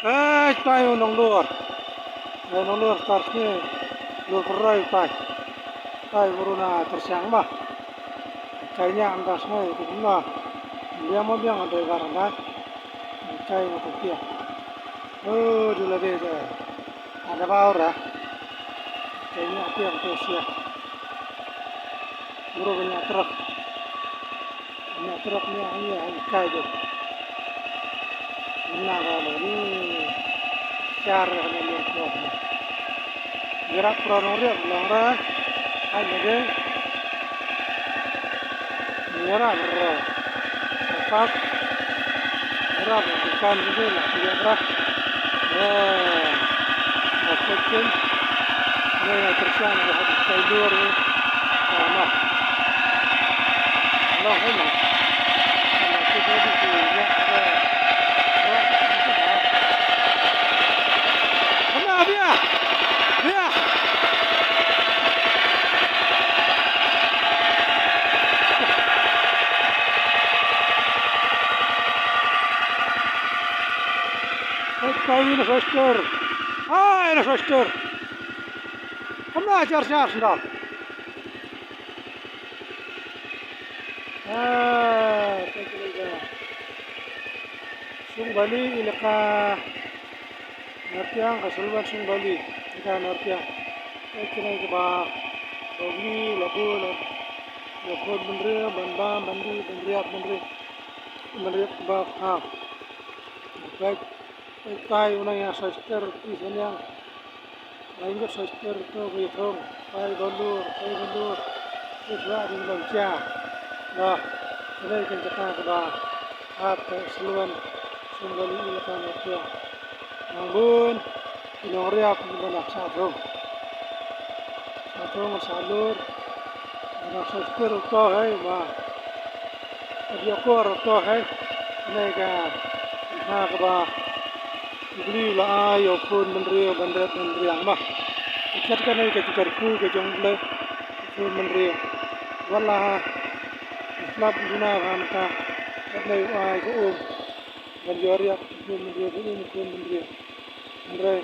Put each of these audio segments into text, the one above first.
tayo nong luar. Nong luar startnya luar kerai tay. Tay baru na tersiang mah. Kayaknya angkasnya itu mah. Dia mau biang ada barang dah. Kayak macam dia. Oh, dulu dia. Ada bau dah. Kayaknya apa yang tersiang. Baru banyak truk. Banyak truknya hanya kayak tu. Mana kalau ni cara kalau luar kuat. Gerak peranurnya belakang. Hanya deh. Gerak berah. Cepat. Gerak bukan itu lah. Tidak gerak. Maksudnya. Ini tersiang dah habis luar ni. Nah. Allah Allah. Kalau kita di sini ada. Mana dia? Dia. Ini faster. Ini faster. Kamu ajar siapa sendal? Sung Bali ilaka nartiang kasulban Sung Bali ika nartiang kena iba bogli labul labul bendri bandam bandi bendriat bendri ba ha baik kai unang ya sister isan yang lain ke sister to githong kai dolur isra din loncha nah ini kan kita ba at seluan Sung Bali ilaka nartiang Namun, inoriak menak sadong salur, menak sister to hai ma, dia kor to hai, nega na kaba, beli la ayo pun bendri ang ma, ikat kan nega tikarku ke jongle, pun bendri, wala, lap guna hamka, karena ayo banjariak pun bendri. Andre,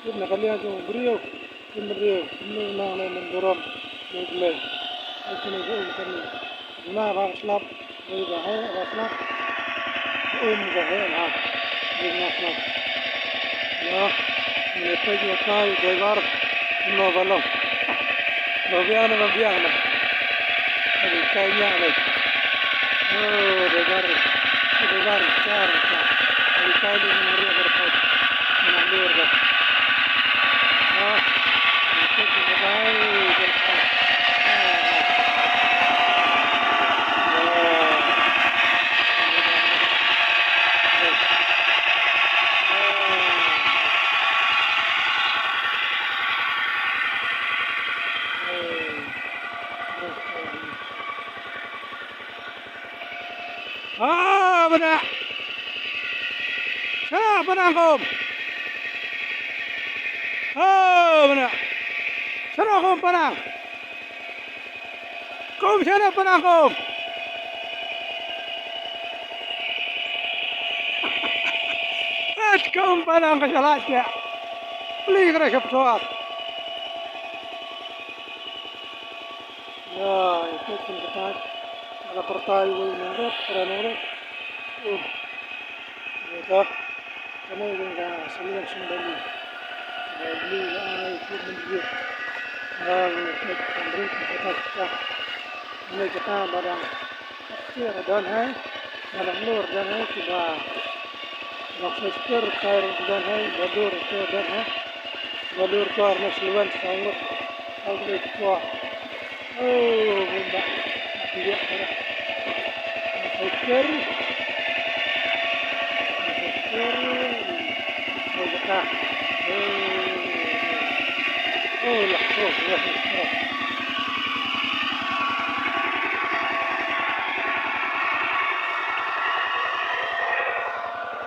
itu nak kalian tu beriau, ini nak mendoram, boleh. Itu ni bukan ni. Guna slap, boleh bahaya slap, bahaya lah, boleh slap. Ya, mereka juga tahu degar, no balong. Bagian. Ada kayaknya ada. Oh, degar, car. Ada kayu ni mereka berkait. Luar dah. Itu kita baik berkat. Benar. Siapa nangkum? Benar. Sana kum panang. Kum sana panang kum. Kum panang kesalatnya. Beli kena sepsuat. Ya, itu kita ada pertai nurut, nurut. Itu. Kami dengan seluruh Sung Bali. Beli lah itu bendri. Bendri kita ini kita barang kecil dan barang luar dan kita maksudnya kair dan badur dan badur tu arna seluan sangat agak tua. Oh, benda dia ada. Maksudnya kita lah,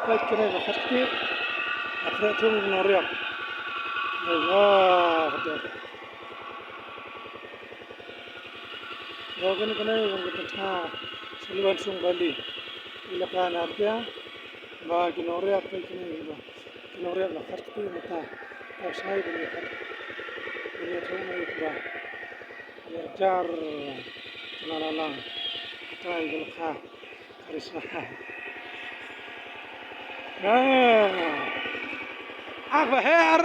baik kena berhati, akhirnya tu menoriak. Betul. Bagian kena yang kita seluan Sung Bali, ilakan artinya bagi noriak baik kena juga. Kenapa nak kerja mata saya beri kerja beri cuma itu jar nalala kita ingin karisma apa her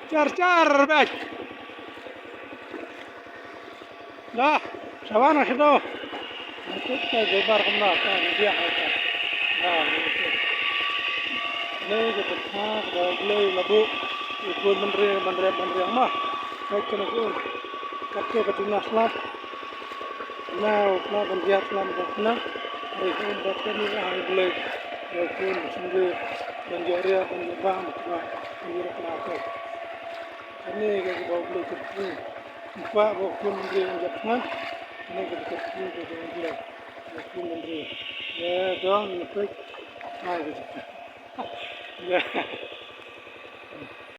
jar baik dah sabana sudah kita jabar kena dia ada dah ini kita dah beli labu ikut menteri mah baik kena ikut kakek betina selat now menteri selat betina hari ini betul ni hari beli ikut sendiri menjuaria penjualan menjual kelapa ini kita bawa beli kerja empat bawa menteri menjual ini kita kerja kita beli ikut menteri ya dong ikut gitu ya